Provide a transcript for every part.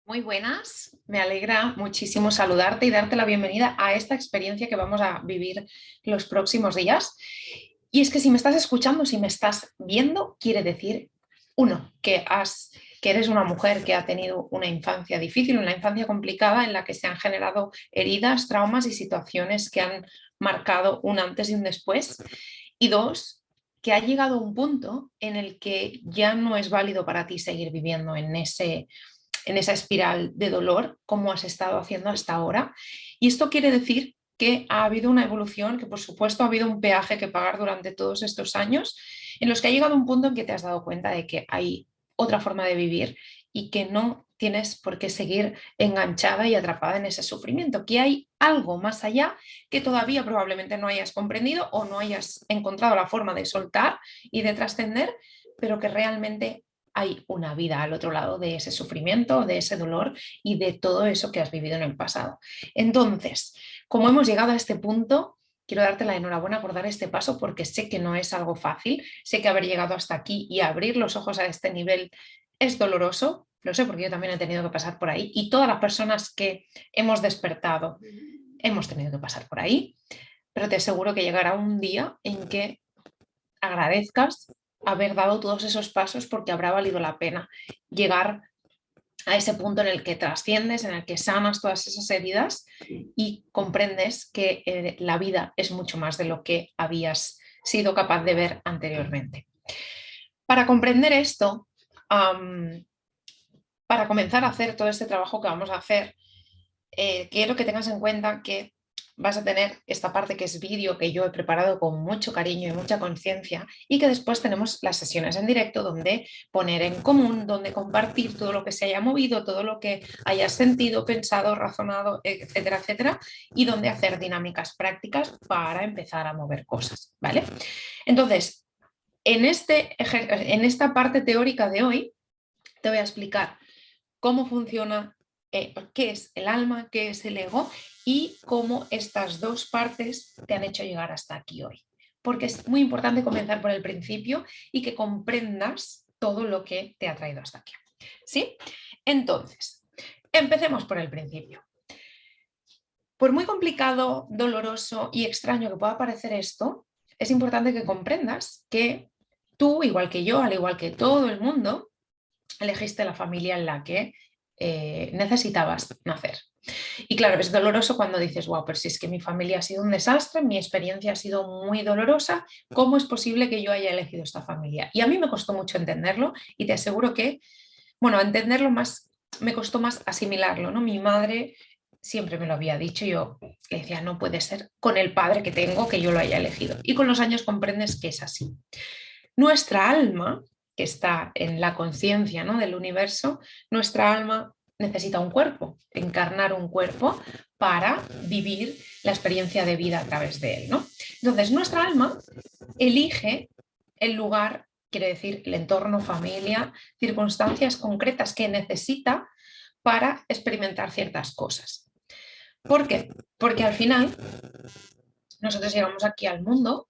Muy buenas, me alegra muchísimo saludarte y darte la bienvenida a esta experiencia que vamos a vivir los próximos días. Y es que si me estás escuchando, si me estás viendo, quiere decir, uno, que eres una mujer que ha tenido una infancia difícil, una infancia complicada en la que se han generado heridas, traumas y situaciones que han marcado un antes y un después. Y dos, que ha llegado un punto en el que ya no es válido para ti seguir viviendo en esa espiral de dolor como has estado haciendo hasta ahora. Y esto quiere decir que ha habido una evolución, que por supuesto ha habido un peaje que pagar durante todos estos años, en los que ha llegado un punto en que te has dado cuenta de que hay otra forma de vivir y que no tienes por qué seguir enganchada y atrapada en ese sufrimiento, que hay algo más allá que todavía probablemente no hayas comprendido o no hayas encontrado la forma de soltar y de trascender, pero que realmente hay una vida al otro lado de ese sufrimiento, de ese dolor y de todo eso que has vivido en el pasado. Entonces, como hemos llegado a este punto, quiero darte la enhorabuena por dar este paso porque sé que no es algo fácil, sé que haber llegado hasta aquí y abrir los ojos a este nivel es doloroso, lo sé porque yo también he tenido que pasar por ahí y todas las personas que hemos despertado hemos tenido que pasar por ahí, pero te aseguro que llegará un día en que agradezcas haber dado todos esos pasos porque habrá valido la pena llegar a ese punto en el que trasciendes, en el que sanas todas esas heridas y comprendes que la vida es mucho más de lo que habías sido capaz de ver anteriormente. Para comprender esto, para comenzar a hacer todo este trabajo que vamos a hacer, quiero que tengas en cuenta que vas a tener esta parte que es vídeo que yo he preparado con mucho cariño y mucha conciencia y que después tenemos las sesiones en directo donde poner en común, donde compartir todo lo que se haya movido, todo lo que hayas sentido, pensado, razonado, etcétera, etcétera, y donde hacer dinámicas prácticas para empezar a mover cosas, ¿vale? Entonces, en esta parte teórica de hoy te voy a explicar cómo funciona, qué es el alma, qué es el ego y cómo estas dos partes te han hecho llegar hasta aquí hoy. Porque es muy importante comenzar por el principio y que comprendas todo lo que te ha traído hasta aquí. ¿Sí? Entonces, empecemos por el principio. Por muy complicado, doloroso y extraño que pueda parecer esto, es importante que comprendas que tú, igual que yo, al igual que todo el mundo, elegiste la familia en la que necesitabas nacer. Y claro, es doloroso cuando dices, wow, pero si es que mi familia ha sido un desastre, mi experiencia ha sido muy dolorosa, ¿cómo es posible que yo haya elegido esta familia? Y a mí me costó mucho entenderlo y te aseguro que, bueno, entenderlo más, me costó más asimilarlo, ¿no? Mi madre siempre me lo había dicho, yo le decía, no puede ser con el padre que tengo que yo lo haya elegido. Y con los años comprendes que es así. Nuestra alma, que está en la conciencia, ¿no?, del universo, nuestra alma necesita un cuerpo, encarnar un cuerpo para vivir la experiencia de vida a través de él, ¿no? Entonces, nuestra alma elige el lugar, quiere decir el entorno, familia, circunstancias concretas que necesita para experimentar ciertas cosas. ¿Por qué? Porque al final nosotros llegamos aquí al mundo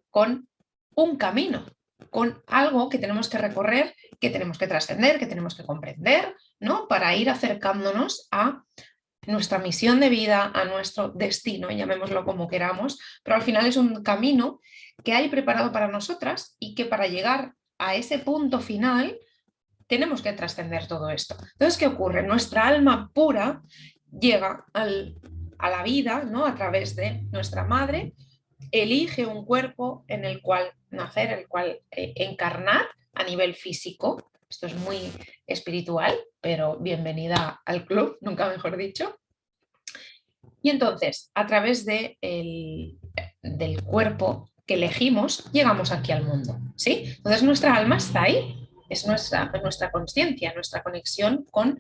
con un camino, con algo que tenemos que recorrer, que tenemos que trascender, que tenemos que comprender, ¿no? Para ir acercándonos a nuestra misión de vida, a nuestro destino, llamémoslo como queramos, pero al final es un camino que hay preparado para nosotras y que para llegar a ese punto final tenemos que trascender todo esto. Entonces, ¿qué ocurre? Nuestra alma pura llega a la vida, ¿no?, a través de nuestra madre, elige un cuerpo en el cual nacer, el cual encarnar a nivel físico. Esto es muy espiritual, pero bienvenida al club, nunca mejor dicho. Y entonces, a través del cuerpo que elegimos, llegamos aquí al mundo, ¿sí? Entonces nuestra alma está ahí, es nuestra conciencia, nuestra conexión con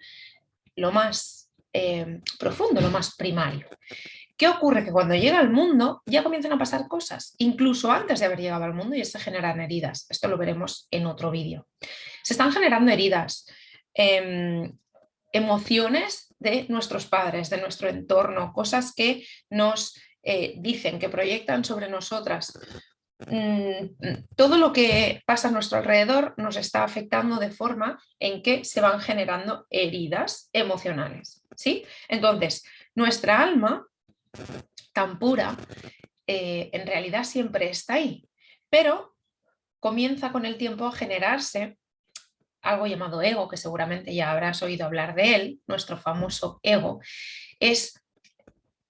lo más profundo, lo más primario. ¿Qué ocurre? Que cuando llega al mundo ya comienzan a pasar cosas, incluso antes de haber llegado al mundo, y se generan heridas. Esto lo veremos en otro vídeo. Se están generando heridas, emociones de nuestros padres, de nuestro entorno, cosas que nos dicen, que proyectan sobre nosotras todo lo que pasa a nuestro alrededor nos está afectando de forma en que se van generando heridas emocionales, ¿sí? Entonces, nuestra alma tan pura en realidad siempre está ahí, pero comienza con el tiempo a generarse algo llamado ego, que seguramente ya habrás oído hablar de él, nuestro famoso ego. Es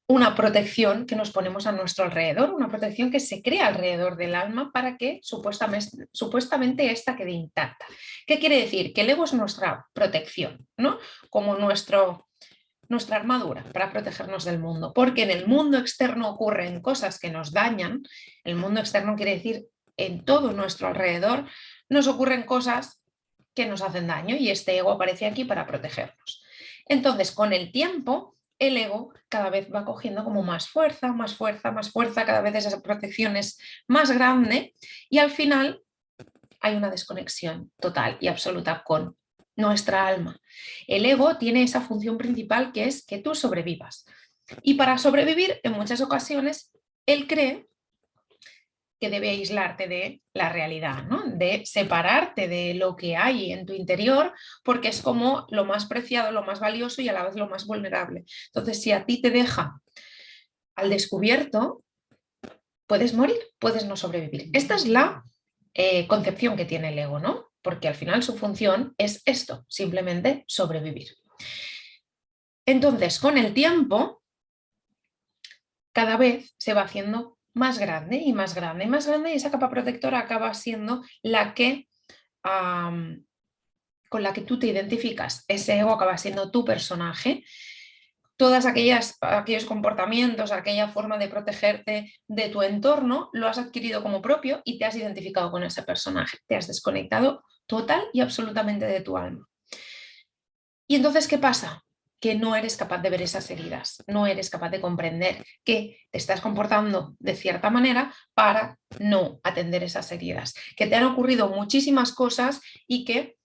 una protección que nos ponemos a nuestro alrededor, una protección que se crea alrededor del alma para que supuestamente ésta quede intacta. ¿Qué quiere decir? Que el ego es nuestra protección, ¿no? Como nuestra armadura para protegernos del mundo, porque en el mundo externo ocurren cosas que nos dañan. El mundo externo quiere decir en todo nuestro alrededor nos ocurren cosas que nos hacen daño y este ego aparece aquí para protegernos. Entonces, con el tiempo, el ego cada vez va cogiendo como más fuerza, más fuerza, más fuerza, cada vez esa protección es más grande y al final hay una desconexión total y absoluta con nuestra alma. El ego tiene esa función principal que es que tú sobrevivas. Y para sobrevivir, en muchas ocasiones, él cree que debe aislarte de la realidad, ¿no? De separarte de lo que hay en tu interior, porque es como lo más preciado, lo más valioso y a la vez lo más vulnerable. Entonces, si a ti te deja al descubierto, puedes morir, puedes no sobrevivir. Esta es la concepción que tiene el ego, ¿no? Porque al final su función es esto, simplemente sobrevivir. Entonces, con el tiempo, cada vez se va haciendo más grande y más grande y más grande y esa capa protectora acaba siendo la que con la que tú te identificas. Ese ego acaba siendo tu personaje. Todas aquellos comportamientos, aquella forma de protegerte de tu entorno, lo has adquirido como propio y te has identificado con ese personaje. Te has desconectado total y absolutamente de tu alma. ¿Y entonces qué pasa? Que no eres capaz de ver esas heridas, no eres capaz de comprender que te estás comportando de cierta manera para no atender esas heridas, que te han ocurrido muchísimas cosas y que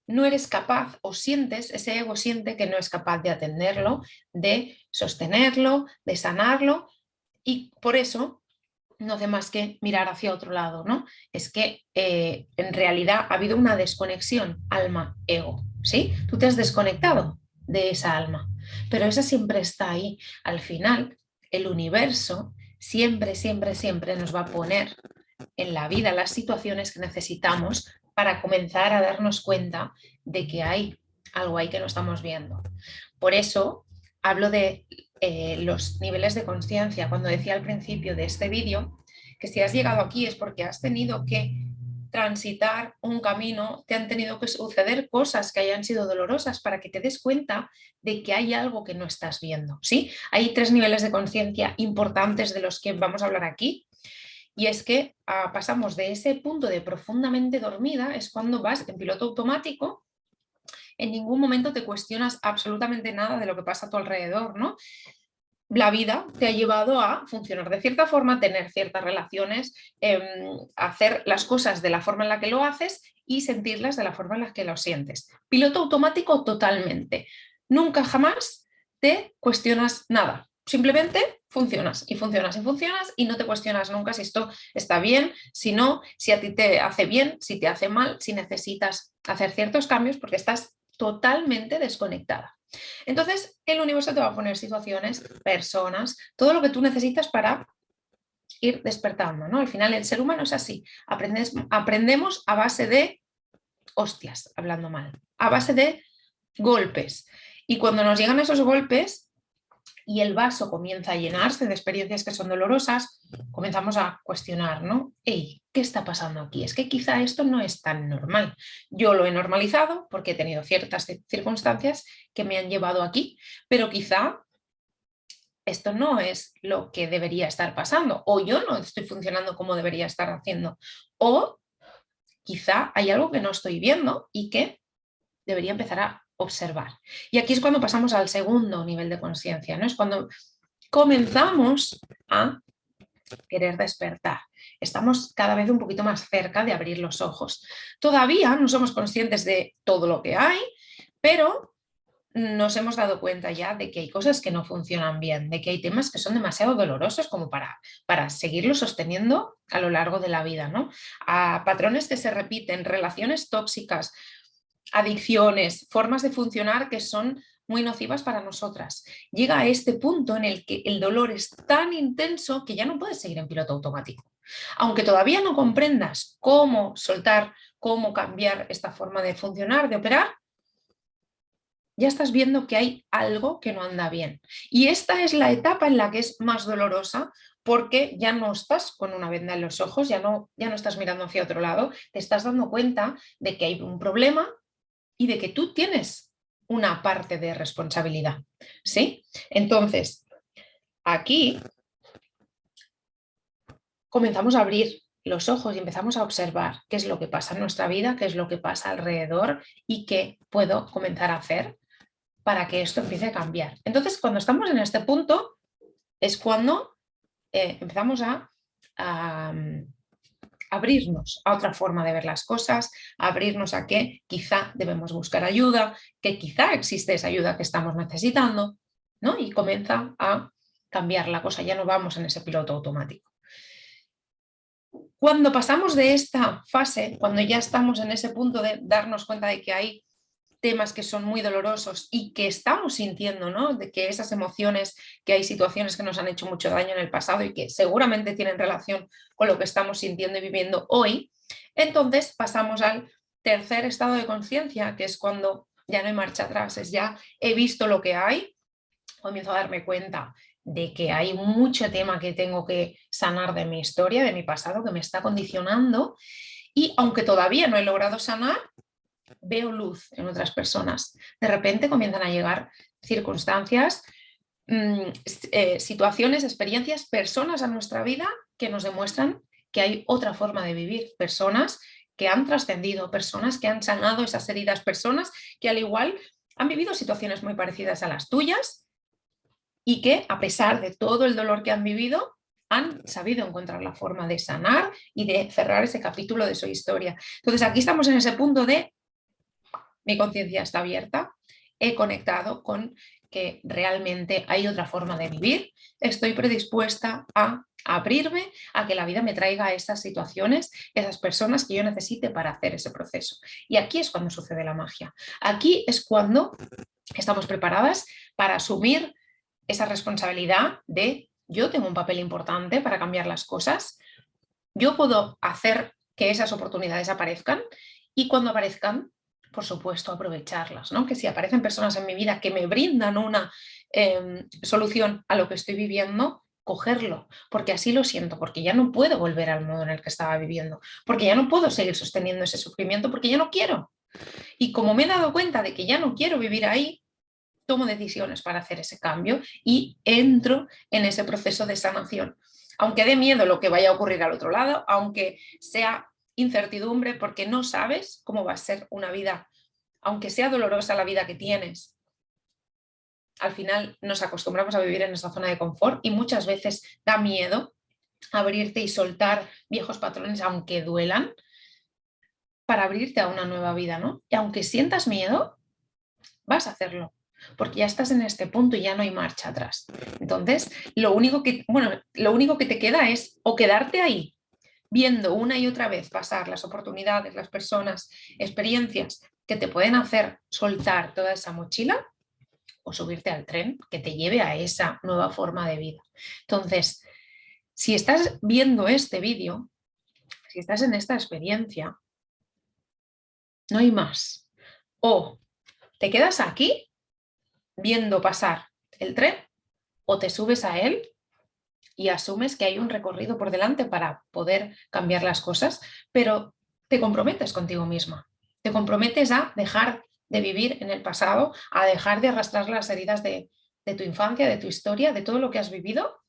no eres capaz o sientes, ese ego siente que no es capaz de atenderlo, de sostenerlo, de sanarlo y por eso no hace más que mirar hacia otro lado, ¿no? Es que en realidad ha habido una desconexión alma-ego, ¿sí? Tú te has desconectado de esa alma, pero esa siempre está ahí. Al final, el universo siempre, siempre, siempre nos va a poner en la vida las situaciones que necesitamos para comenzar a darnos cuenta de que hay algo ahí que no estamos viendo. Por eso hablo de los niveles de conciencia. Cuando decía al principio de este vídeo que si has llegado aquí es porque has tenido que transitar un camino, te han tenido que suceder cosas que hayan sido dolorosas para que te des cuenta de que hay algo que no estás viendo, ¿sí? Hay 3 niveles de conciencia importantes de los que vamos a hablar aquí. Y es que pasamos de ese punto de profundamente dormida, es cuando vas en piloto automático, en ningún momento te cuestionas absolutamente nada de lo que pasa a tu alrededor, ¿no? La vida te ha llevado a funcionar de cierta forma, tener ciertas relaciones, hacer las cosas de la forma en la que lo haces y sentirlas de la forma en la que lo sientes. Piloto automático totalmente. Nunca jamás te cuestionas nada. Simplemente funcionas y funcionas y funcionas y no te cuestionas nunca si esto está bien, si no, si a ti te hace bien, si te hace mal, si necesitas hacer ciertos cambios porque estás totalmente desconectada. Entonces, el universo te va a poner situaciones, personas, todo lo que tú necesitas para ir despertando, ¿no? Al final el ser humano es así, aprendemos a base de hostias, hablando mal, a base de golpes. Y cuando nos llegan esos golpes y el vaso comienza a llenarse de experiencias que son dolorosas, comenzamos a cuestionar, ¿no? Hey, ¿qué está pasando aquí? Es que quizá esto no es tan normal. Yo lo he normalizado porque he tenido ciertas circunstancias que me han llevado aquí, pero quizá esto no es lo que debería estar pasando, o yo no estoy funcionando como debería estar haciendo, o quizá hay algo que no estoy viendo y que debería empezar a observar. Y aquí es cuando pasamos al segundo nivel de conciencia, ¿no? Es cuando comenzamos a querer despertar. Estamos cada vez un poquito más cerca de abrir los ojos. Todavía no somos conscientes de todo lo que hay, pero nos hemos dado cuenta ya de que hay cosas que no funcionan bien, de que hay temas que son demasiado dolorosos como para seguirlo sosteniendo a lo largo de la vida, ¿no? A patrones que se repiten, relaciones tóxicas, adicciones, formas de funcionar que son muy nocivas para nosotras. Llega a este punto en el que el dolor es tan intenso que ya no puedes seguir en piloto automático. Aunque todavía no comprendas cómo soltar, cómo cambiar esta forma de funcionar, de operar, ya estás viendo que hay algo que no anda bien. Y esta es la etapa en la que es más dolorosa porque ya no estás con una venda en los ojos, ya no estás mirando hacia otro lado, te estás dando cuenta de que hay un problema y de que tú tienes una parte de responsabilidad. ¿Sí? Entonces, aquí comenzamos a abrir los ojos y empezamos a observar qué es lo que pasa en nuestra vida, qué es lo que pasa alrededor y qué puedo comenzar a hacer para que esto empiece a cambiar. Entonces, cuando estamos en este punto, es cuando empezamos a abrirnos a otra forma de ver las cosas, a abrirnos a que quizá debemos buscar ayuda, que quizá existe esa ayuda que estamos necesitando, ¿no? Y comienza a cambiar la cosa, ya no vamos en ese piloto automático. Cuando pasamos de esta fase, cuando ya estamos en ese punto de darnos cuenta de que hay temas que son muy dolorosos y que estamos sintiendo, ¿no? De que esas emociones, que hay situaciones que nos han hecho mucho daño en el pasado y que seguramente tienen relación con lo que estamos sintiendo y viviendo hoy, entonces pasamos al tercer estado de conciencia, que es cuando ya no hay marcha atrás, es ya he visto lo que hay, comienzo a darme cuenta de que hay mucho tema que tengo que sanar de mi historia, de mi pasado, que me está condicionando y aunque todavía no he logrado sanar, veo luz en otras personas. De repente comienzan a llegar circunstancias, situaciones, experiencias, personas a nuestra vida que nos demuestran que hay otra forma de vivir, personas que han trascendido, personas que han sanado esas heridas, personas que al igual han vivido situaciones muy parecidas a las tuyas y que a pesar de todo el dolor que han vivido, han sabido encontrar la forma de sanar y de cerrar ese capítulo de su historia. Entonces aquí estamos en ese punto de mi conciencia está abierta, he conectado con que realmente hay otra forma de vivir, estoy predispuesta a abrirme a que la vida me traiga esas situaciones, esas personas que yo necesite para hacer ese proceso. Y aquí es cuando sucede la magia. Aquí es cuando estamos preparadas para asumir esa responsabilidad de yo tengo un papel importante para cambiar las cosas, yo puedo hacer que esas oportunidades aparezcan y cuando aparezcan, por supuesto, aprovecharlas, ¿no? Que si aparecen personas en mi vida que me brindan una solución a lo que estoy viviendo, cogerlo, porque así lo siento, porque ya no puedo volver al modo en el que estaba viviendo, porque ya no puedo seguir sosteniendo ese sufrimiento, porque ya no quiero. Y como me he dado cuenta de que ya no quiero vivir ahí, tomo decisiones para hacer ese cambio y entro en ese proceso de sanación. Aunque dé miedo lo que vaya a ocurrir al otro lado, aunque sea incertidumbre porque no sabes cómo va a ser una vida, aunque sea dolorosa la vida que tienes, al final nos acostumbramos a vivir en esa zona de confort y muchas veces da miedo abrirte y soltar viejos patrones aunque duelan para abrirte a una nueva vida, ¿no? Y aunque sientas miedo, vas a hacerlo, porque ya estás en este punto y ya no hay marcha atrás. Entonces, lo único que te queda es o quedarte ahí, viendo una y otra vez pasar las oportunidades, las personas, experiencias que te pueden hacer soltar toda esa mochila, o subirte al tren que te lleve a esa nueva forma de vida. Entonces, si estás viendo este vídeo, si estás en esta experiencia, no hay más. O te quedas aquí viendo pasar el tren o te subes a él y asumes que hay un recorrido por delante para poder cambiar las cosas, pero te comprometes contigo misma, te comprometes a dejar de vivir en el pasado, a dejar de arrastrar las heridas de tu infancia, de tu historia, de todo lo que has vivido,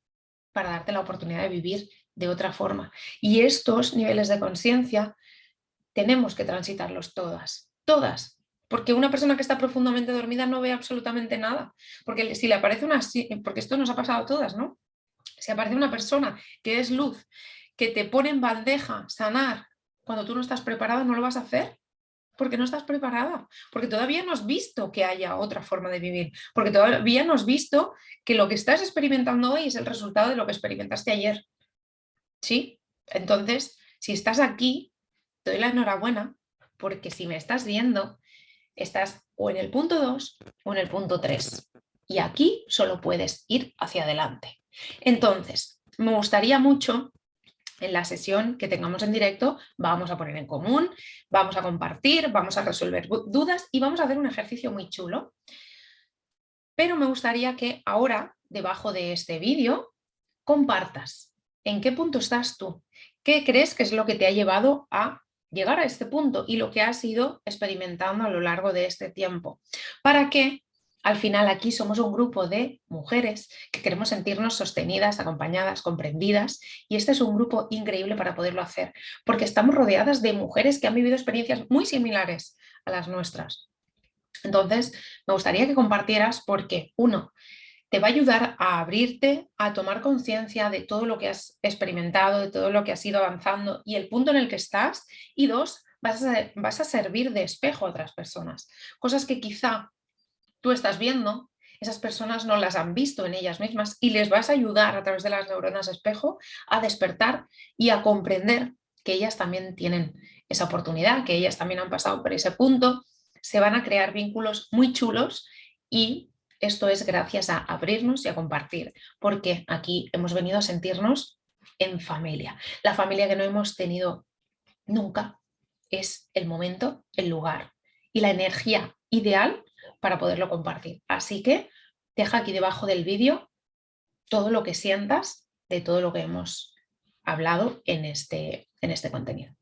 para darte la oportunidad de vivir de otra forma. Y estos niveles de conciencia tenemos que transitarlos todas, todas. Porque una persona que está profundamente dormida no ve absolutamente nada. Porque si le aparece porque esto nos ha pasado a todas, ¿no? Si aparece una persona que es luz, que te pone en bandeja sanar, cuando tú no estás preparado, no lo vas a hacer. Porque no estás preparada, porque todavía no has visto que haya otra forma de vivir, porque todavía no has visto que lo que estás experimentando hoy es el resultado de lo que experimentaste ayer. ¿Sí? Entonces, si estás aquí, te doy la enhorabuena, porque si me estás viendo, estás o en el punto 2 o en el punto 3. Y aquí solo puedes ir hacia adelante. Entonces, me gustaría mucho en la sesión que tengamos en directo, vamos a poner en común, vamos a compartir, vamos a resolver dudas y vamos a hacer un ejercicio muy chulo. Pero me gustaría que ahora, debajo de este vídeo, compartas en qué punto estás tú, qué crees que es lo que te ha llevado a llegar a este punto y lo que has ido experimentando a lo largo de este tiempo, para que al final aquí somos un grupo de mujeres que queremos sentirnos sostenidas, acompañadas, comprendidas, y este es un grupo increíble para poderlo hacer, porque estamos rodeadas de mujeres que han vivido experiencias muy similares a las nuestras. Entonces, me gustaría que compartieras porque, uno, te va a ayudar a abrirte, a tomar conciencia de todo lo que has experimentado, de todo lo que has ido avanzando y el punto en el que estás. Y dos, vas a servir de espejo a otras personas. Cosas que quizá tú estás viendo, esas personas no las han visto en ellas mismas y les vas a ayudar a través de las neuronas espejo a despertar y a comprender que ellas también tienen esa oportunidad, que ellas también han pasado por ese punto. Se van a crear vínculos muy chulos y esto es gracias a abrirnos y a compartir, porque aquí hemos venido a sentirnos en familia. La familia que no hemos tenido nunca es el momento, el lugar y la energía ideal para poderlo compartir. Así que deja aquí debajo del vídeo todo lo que sientas de todo lo que hemos hablado en este contenido.